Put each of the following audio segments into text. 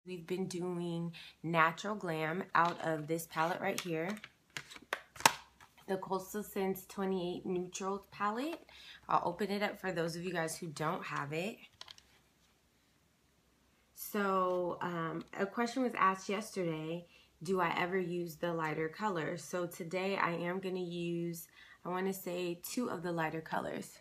We've been doing Natural Glam out of this palette right here, the Coastal Scents 28 Neutrals palette. I'll open it up for those of you guys who don't have it. So a question was asked yesterday, do I ever use the lighter colors? So today I am going to use, I want to say, 2 of the lighter colors.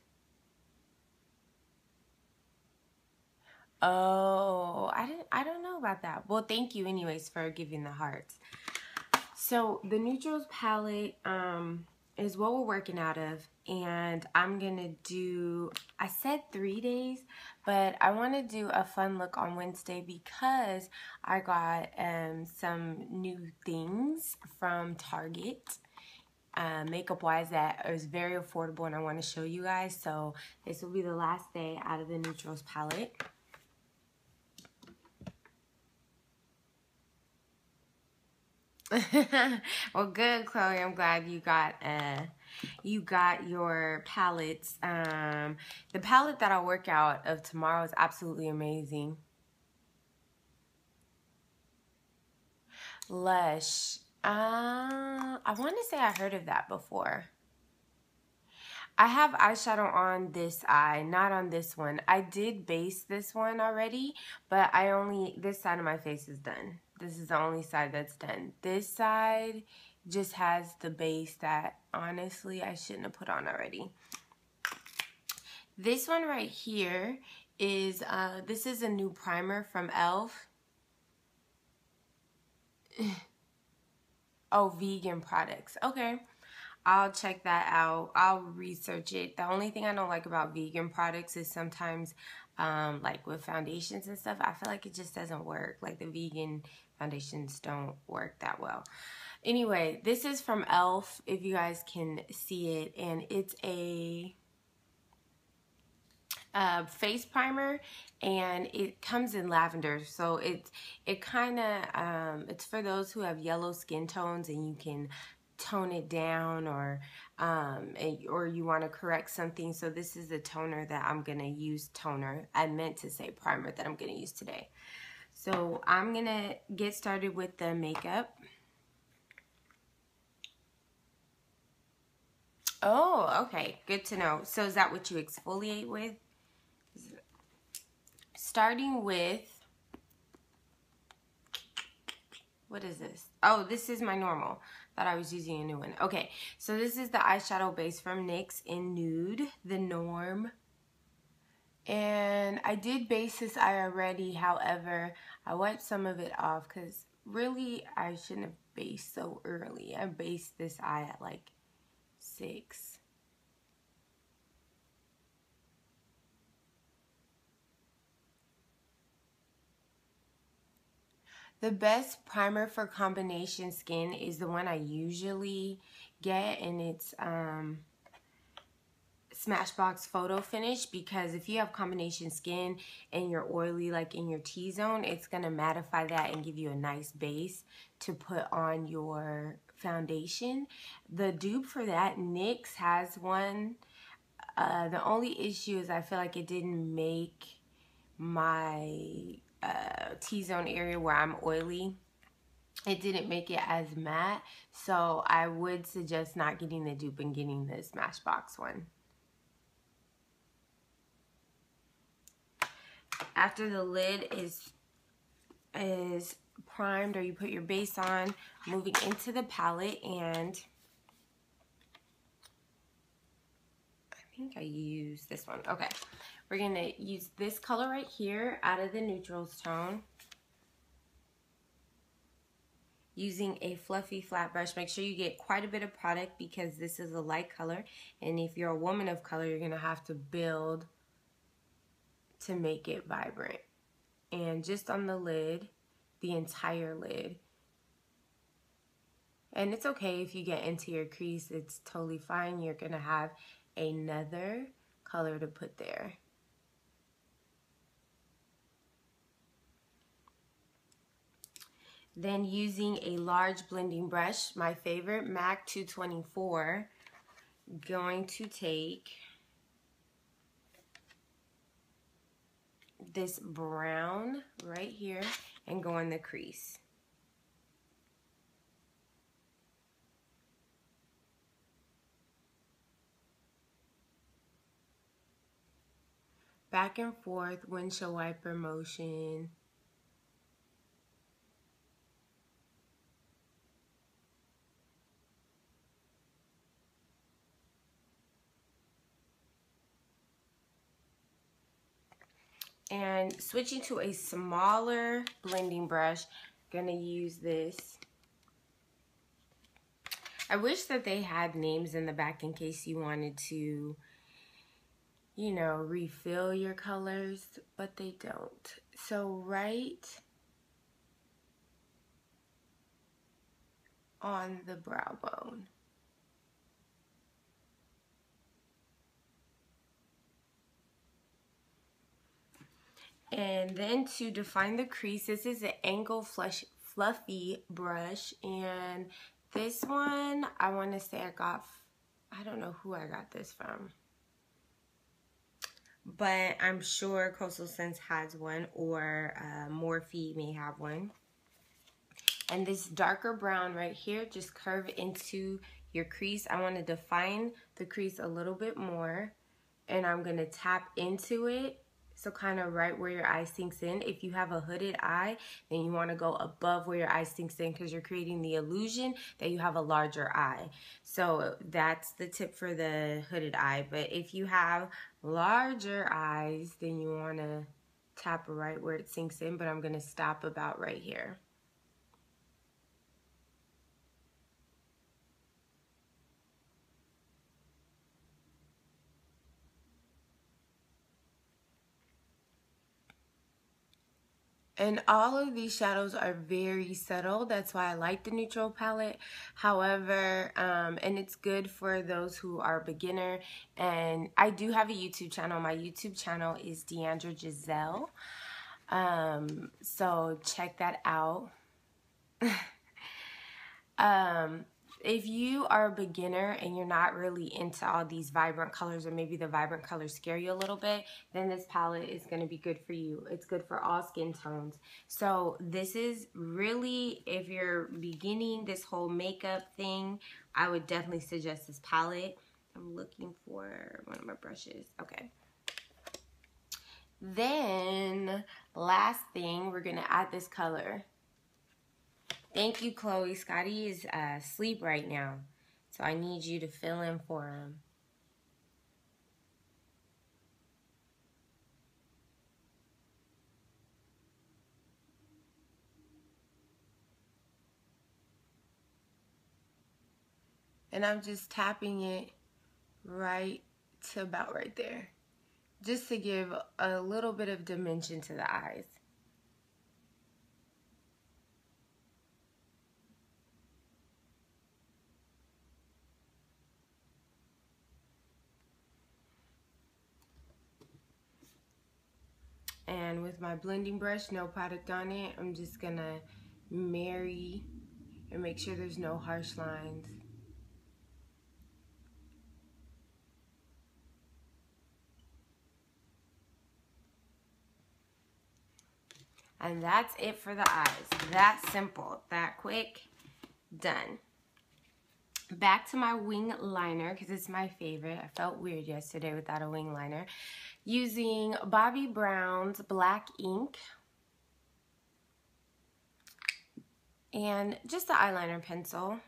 Oh, I don't know about that. Well, thank you anyways for giving the hearts. So the Neutrals palette is what we're working out of, and I'm gonna do, I said 3 days, but I want to do a fun look on Wednesday because I got some new things from Target, makeup wise, that is very affordable, and I want to show you guys. So this will be the last day out of the Neutrals palette. Well, good, Chloe. I'm glad you got your palettes. The palette that I'll work out of tomorrow is absolutely amazing. Lush. I want to say I heard of that before. I have eyeshadow on this eye, not on this one. I did base this one already, but this side of my face is done. This is the only side that's done. This side just has the base that, honestly, I shouldn't have put on already. This one right here is, this is a new primer from e.l.f. Oh, vegan products. Okay. I'll check that out. I'll research it. The only thing I don't like about vegan products is sometimes, like with foundations and stuff, I feel like it just doesn't work. Like the vegan foundations don't work that well. Anyway, this is from e.l.f. if you guys can see it, and it's a face primer, and it comes in lavender. So it kind of it's for those who have yellow skin tones, and you can tone it down, or you want to correct something. So this is the toner that I'm gonna use. I meant to say primer that I'm gonna use today. So I'm gonna get started with the makeup. Oh, okay, good to know. So is that what you exfoliate with? Starting with, what is this? Oh, this is my normal. Thought I was using a new one. Okay, so this is the eyeshadow base from NYX in Nude, the Norm. And I did base this eye already. However, I wiped some of it off because really I shouldn't have based so early. I based this eye at like 6. The best primer for combination skin is the one I usually get, and it's Smashbox Photo Finish, because if you have combination skin and you're oily like in your T-zone, it's going to mattify that and give you a nice base to put on your foundation. The dupe for that, NYX has one. The only issue is I feel like it didn't make my T-zone area where I'm oily, it didn't make it as matte, so I would suggest not getting the dupe and getting the Smashbox one. After the lid is primed, or you put your base on, moving into the palette, and I think I used this one. Okay, we're gonna use this color right here out of the Neutrals tone. Using a fluffy flat brush. Make sure you get quite a bit of product because this is a light color, and if you're a woman of color, you're gonna have to build to make it vibrant. And just on the lid, the entire lid. And it's okay if you get into your crease, it's totally fine. You're gonna have another color to put there. Then using a large blending brush, my favorite, MAC 224, going to take this brown right here and go in the crease. Back and forth, windshield wiper motion. And switching to a smaller blending brush, gonna use this. I wish that they had names in the back in case you wanted to, you know, refill your colors, but they don't. So right on the brow bone. And then to define the crease, this is an angle fluffy brush, and this one I want to say I don't know who I got this from, but I'm sure Coastal Scents has one, or Morphe may have one. And this darker brown right here, just curve into your crease. I want to define the crease a little bit more, and I'm going to tap into it. So kind of right where your eye sinks in. If you have a hooded eye, then you want to go above where your eye sinks in, because you're creating the illusion that you have a larger eye. So that's the tip for the hooded eye. But if you have larger eyes, then you want to tap right where it sinks in. But I'm going to stop about right here. And all of these shadows are very subtle. That's why I like the neutral palette. However, and it's good for those who are beginner. And I do have a YouTube channel. My YouTube channel is Deandra Giselle. So check that out. If you are a beginner and you're not really into all these vibrant colors, or maybe the vibrant colors scare you a little bit, then this palette is going to be good for you. It's good for all skin tones. So this is really, if you're beginning this whole makeup thing, I would definitely suggest this palette. I'm looking for one of my brushes. Okay. Then last thing, we're going to add this color. Thank you, Chloe. Scotty is asleep right now, so I need you to fill in for him. And I'm just tapping it right to about right there, just to give a little bit of dimension to the eyes. And with my blending brush, no product on it, I'm just gonna marry and make sure there's no harsh lines. And that's it for the eyes. That simple, that quick, done. Back to my wing liner, because it's my favorite. I felt weird yesterday without a wing liner. Using Bobbi Brown's black ink and just the eyeliner pencil.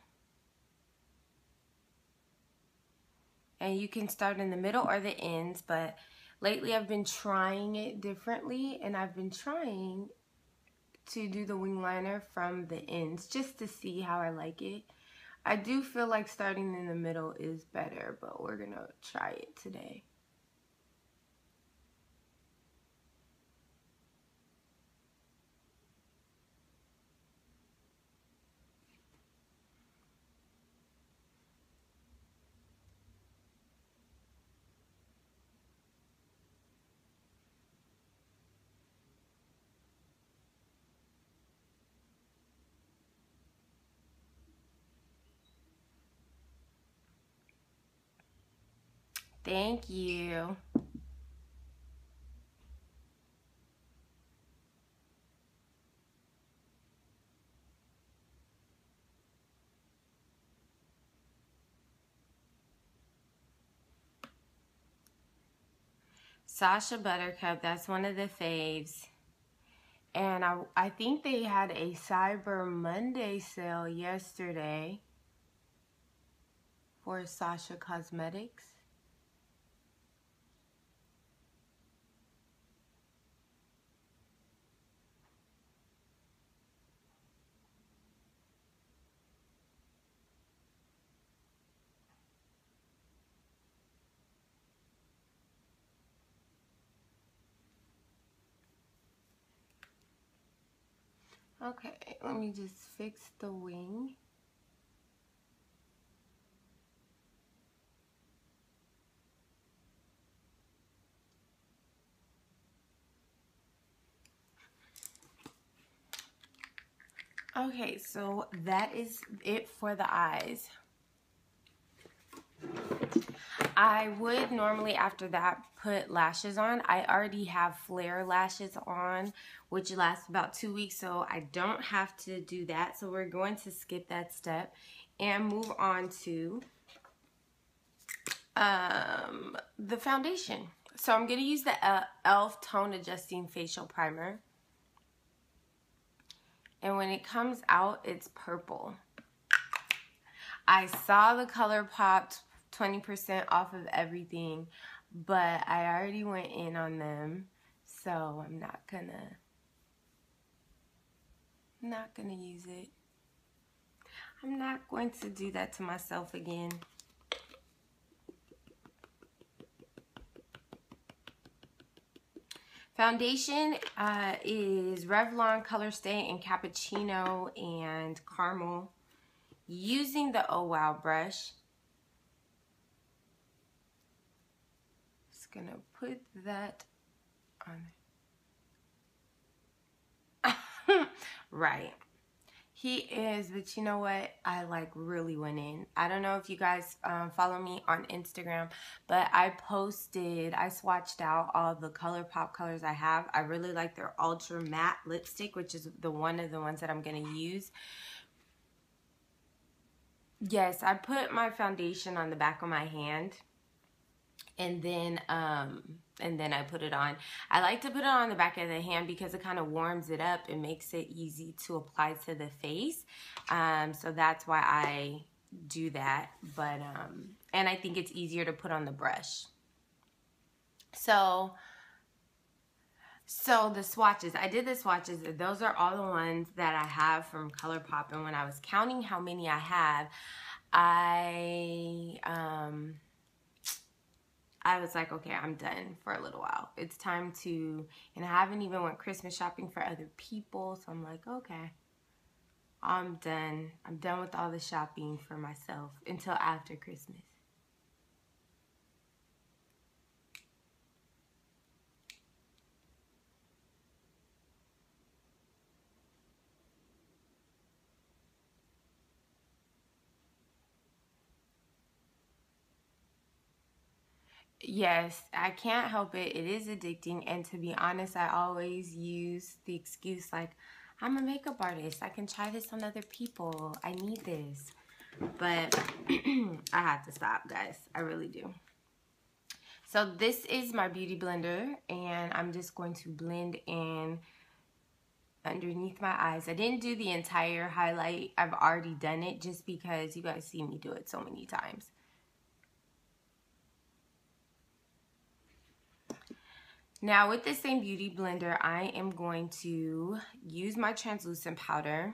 And you can start in the middle or the ends, but lately I've been trying it differently, and I've been trying to do the wing liner from the ends just to see how I like it. I do feel like starting in the middle is better, but we're gonna try it today. Thank you. Sacha Buttercup, that's one of the faves. And I think they had a Cyber Monday sale yesterday for Sacha Cosmetics. Okay, let me just fix the wing. Okay, so that is it for the eyes. I would normally after that put lashes on. I already have flare lashes on, which lasts about 2 weeks, so I don't have to do that. So we're going to skip that step and move on to the foundation. So I'm going to use the e.l.f. Tone Adjusting Facial Primer. And when it comes out, it's purple. I saw the ColourPop 20% off of everything, but I already went in on them, so I'm not gonna use it. I'm not going to do that to myself again. Foundation is Revlon Color Stay in Cappuccino and Caramel. Using the Oh Wow brush. Just gonna put that on. Right. He is, but you know what? I like really went in. I don't know if you guys follow me on Instagram, but I swatched out all the ColourPop colors I have. I really like their Ultra Matte lipstick, which is one of the ones that I'm going to use. Yes, I put my foundation on the back of my hand, and then I put it on. I like to put it on the back of the hand because it kind of warms it up and makes it easy to apply to the face. So that's why I do that. But and I think it's easier to put on the brush. So the swatches, I did the swatches. Those are all the ones that I have from ColourPop. And when I was counting how many I have, I was like, okay, I'm done for a little while. It's time to, and I haven't even went Christmas shopping for other people. So I'm like, okay, I'm done. I'm done with all the shopping for myself until after Christmas. Yes, I can't help it. It is addicting. And to be honest, I always use the excuse like, I'm a makeup artist. I can try this on other people. I need this. But I have to stop, guys. I really do. So this is my beauty blender. And I'm just going to blend in underneath my eyes. I didn't do the entire highlight. I've already done it just because you guys see me do it so many times. Now with this same beauty blender, I am going to use my translucent powder.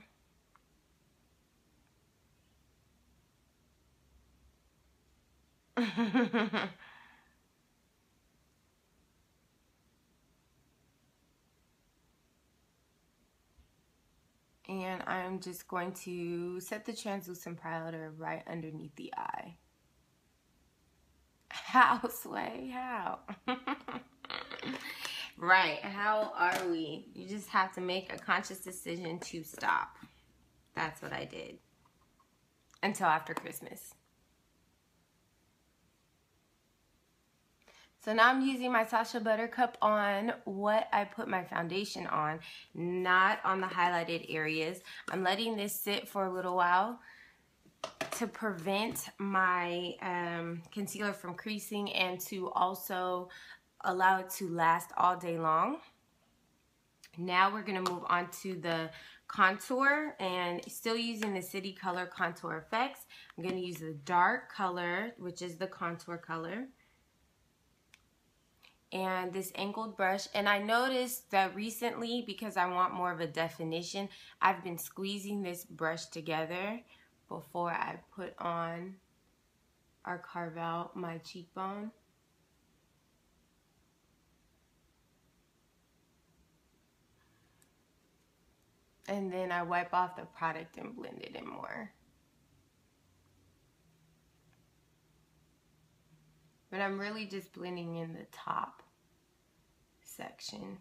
And I'm just going to set the translucent powder right underneath the eye. How, Sway? How? Right, how are we? You just have to make a conscious decision to stop. That's what I did. Until after Christmas. So now I'm using my Sacha Buttercup on what I put my foundation on, not on the highlighted areas. I'm letting this sit for a little while to prevent my concealer from creasing and to also allow it to last all day long. Now we're going to move on to the contour, and still using the City Color Contour Effects. I'm going to use the dark color, which is the contour color, and this angled brush. And I noticed that recently, because I want more of a definition, I've been squeezing this brush together before I put on or carve out my cheekbone. And then I wipe off the product and blend it in more. But I'm really just blending in the top section.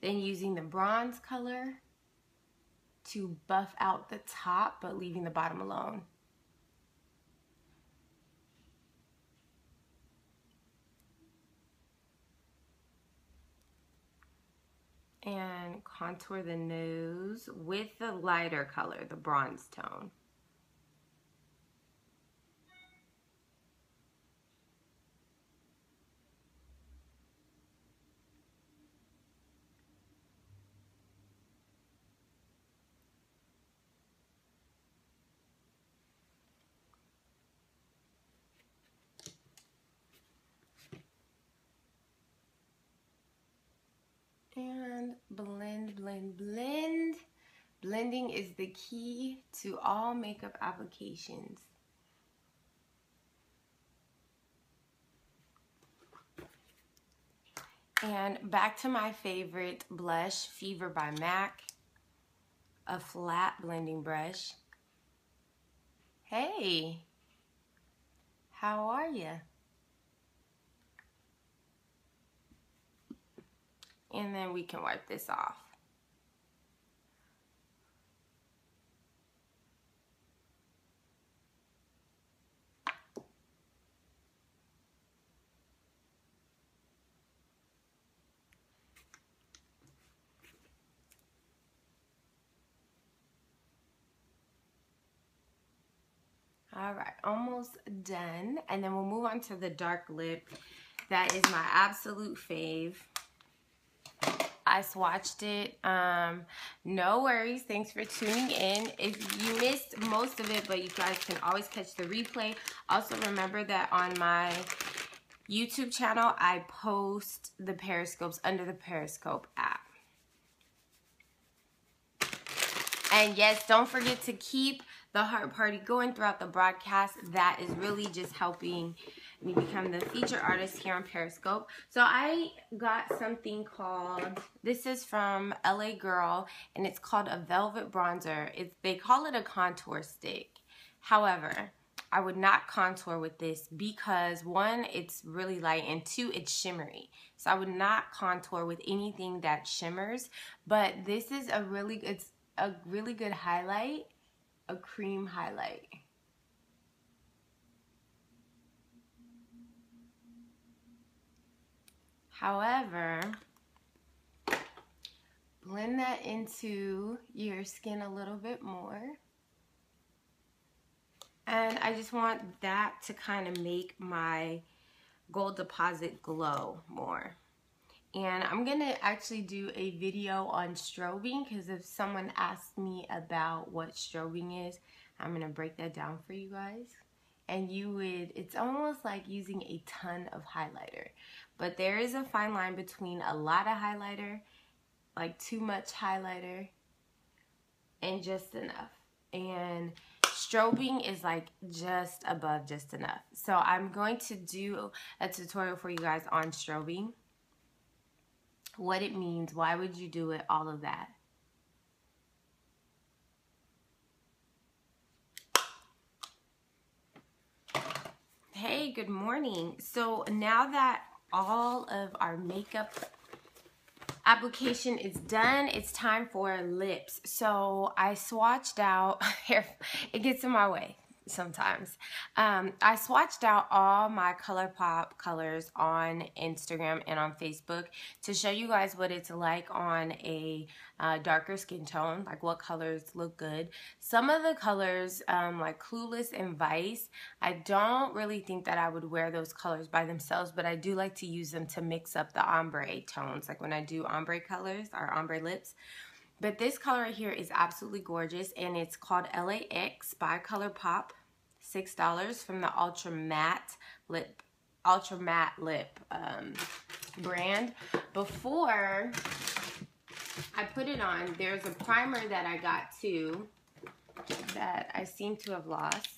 Then using the bronze color to buff out the top, but leaving the bottom alone. And contour the nose with the lighter color, the bronze tone. And blend, blend, blend. Blending is the key to all makeup applications. And back to my favorite blush, Fever by MAC. A flat blending brush. Hey, how are you? And then we can wipe this off. All right, almost done. And then we'll move on to the dark lip. That is my absolute fave. I swatched it. No worries. Thanks for tuning in. If you missed most of it, but you guys can always catch the replay. Also remember that on my YouTube channel, I post the Periscopes under the Periscope app. And yes, don't forget to keep the heart party going throughout the broadcast. That is really just helping me become the featured artist here on Periscope. So I got something called, this is from LA Girl, and it's called a velvet bronzer. They call it a contour stick. However, I would not contour with this because one, it's really light, and two, it's shimmery. So I would not contour with anything that shimmers. But this is it's a really good highlight, a cream highlight. However, blend that into your skin a little bit more. And I just want that to kind of make my gold deposit glow more. And I'm going to actually do a video on strobing, because if someone asked me about what strobing is, I'm going to break that down for you guys. And it's almost like using a ton of highlighter. But there is a fine line between a lot of highlighter, like too much highlighter, and just enough. And strobing is like just above just enough. So I'm going to do a tutorial for you guys on strobing. What it means, why would you do it, all of that. Hey, good morning. So now that all of our makeup application is done, it's time for lips. So I swatched out, here, it gets in my way. sometimes. I swatched out all my ColourPop colors on Instagram and on Facebook to show you guys what it's like on a darker skin tone, like what colors look good. Some of the colors, like Clueless and Vice, I don't really think that I would wear those colors by themselves, but I do like to use them to mix up the ombre tones, like when I do ombre colors or ombre lips. But this color right here is absolutely gorgeous, and it's called LAX by ColourPop. $6 from the Ultra Matte Lip brand. Before I put it on, there's a primer that I got too that I seem to have lost.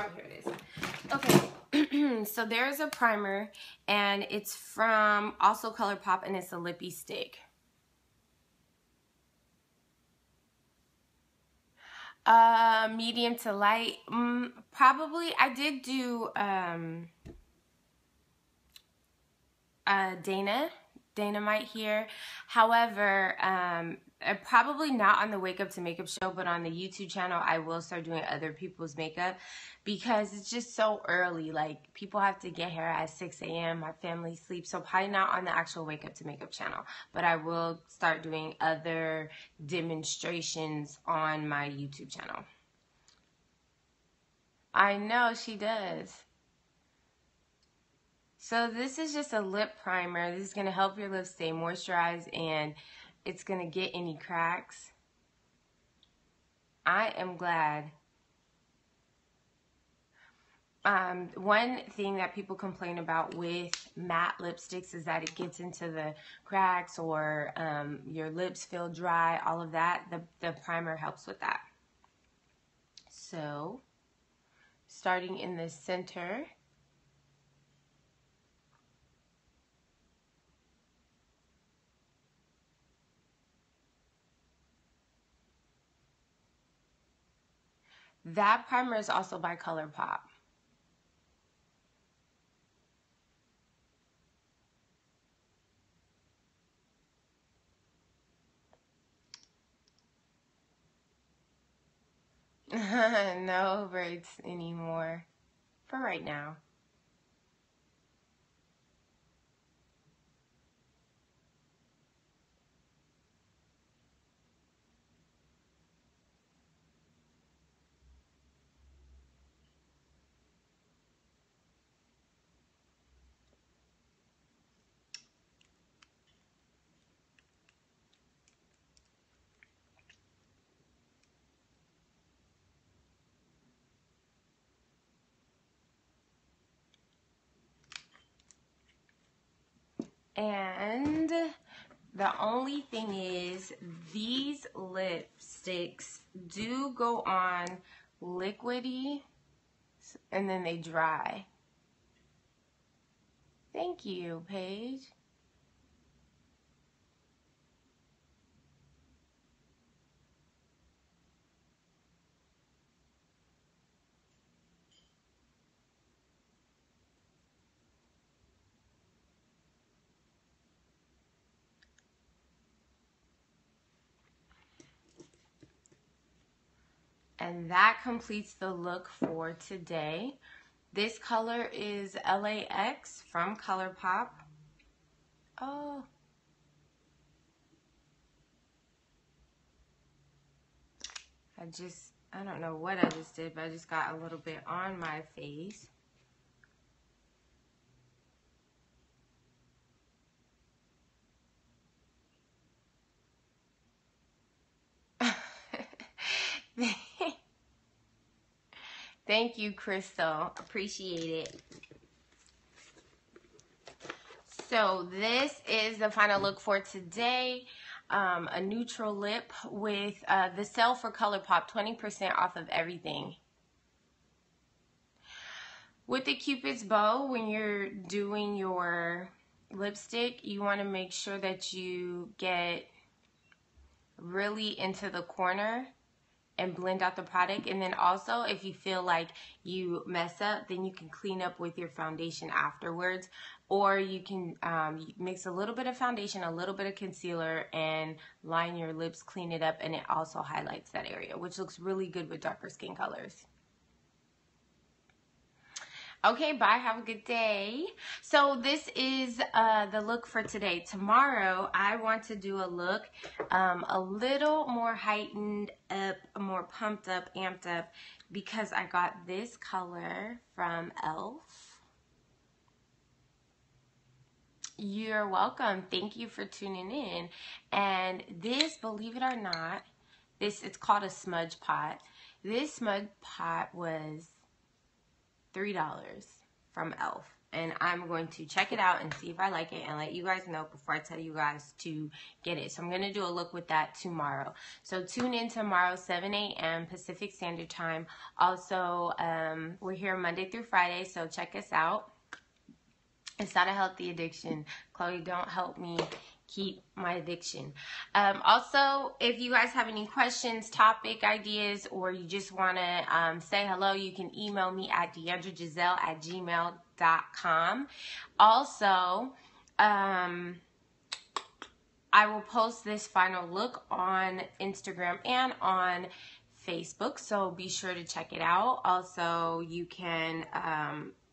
Oh, here it is. Okay, so there's a primer, and it's from also ColourPop, and it's a lippy stick. Medium to light. Probably, I did do Dynamite here. However, probably not on the Wake Up to Makeup show, but on the YouTube channel, I will start doing other people's makeup because it's just so early. Like, people have to get here at 6 a.m. My family sleeps, so probably not on the actual Wake Up to Makeup channel, but I will start doing other demonstrations on my YouTube channel. I know she does. So this is just a lip primer. This is going to help your lips stay moisturized, and it's going to get any cracks. I am glad. One thing that people complain about with matte lipsticks is that it gets into the cracks, or your lips feel dry, all of that. The primer helps with that. So, starting in the center. That primer is also by ColourPop. No braids anymore. For right now. And the only thing is, these lipsticks do go on liquidy and then they dry. Thank you, Paige. And that completes the look for today. This color is LAX from ColourPop. Oh. I don't know what I just did, but I just got a little bit on my face. Thank you, Crystal. Appreciate it. So this is the final look for today. A neutral lip with the sale for ColourPop, 20% off of everything. With the Cupid's bow, when you're doing your lipstick, you want to make sure that you get really into the corner and blend out the product. And then also, if you feel like you mess up, then you can clean up with your foundation afterwards. Or you can mix a little bit of foundation, a little bit of concealer, and line your lips, clean it up, and it also highlights that area, which looks really good with darker skin colors. Okay, bye. Have a good day. So this is the look for today. Tomorrow, I want to do a look a little more heightened up, more pumped up, amped up, because I got this color from e.l.f. You're welcome. Thank you for tuning in. And this, believe it or not, it's called a smudge pot. This smudge pot was $3 from e.l.f. And I'm going to check it out and see if I like it and let you guys know before I tell you guys to get it. So I'm going to do a look with that tomorrow. So tune in tomorrow, 7 a.m. Pacific Standard Time. Also, we're here Monday through Friday, so check us out. It's not a healthy addiction. Chloe, don't help me keep my addiction. Also, if you guys have any questions, topic ideas, or you just want to say hello, you can email me at deandragiselle@gmail.com. Also, I will post this final look on Instagram and on Facebook, so be sure to check it out. Also, you can...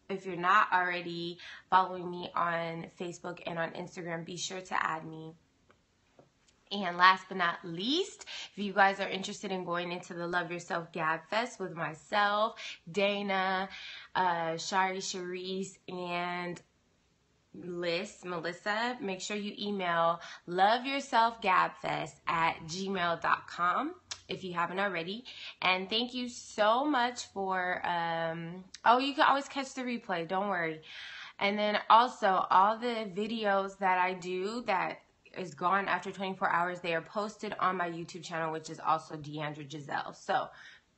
if you're not already following me on Facebook and on Instagram, be sure to add me. And last but not least, if you guys are interested in going into the Love Yourself Gab Fest with myself, Dana, Shari, Sharice, and Melissa, make sure you email loveyourselfgabfest@gmail.com if you haven't already. And thank you so much for, oh, you can always catch the replay, don't worry. And then also, all the videos that I do that is gone after 24 hours, they are posted on my YouTube channel, which is also Deandra Giselle. So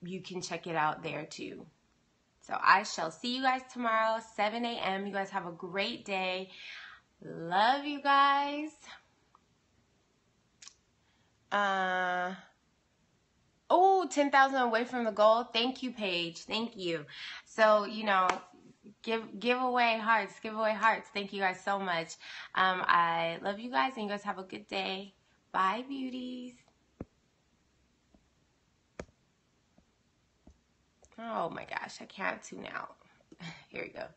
you can check it out there too. So I shall see you guys tomorrow, 7 a.m. You guys have a great day. Love you guys. Oh, 10,000 away from the goal. Thank you, Paige. Thank you. So, you know, give away hearts. Give away hearts. Thank you guys so much. I love you guys, and you guys have a good day. Bye, beauties. Oh my gosh, I can't tune out. Here we go.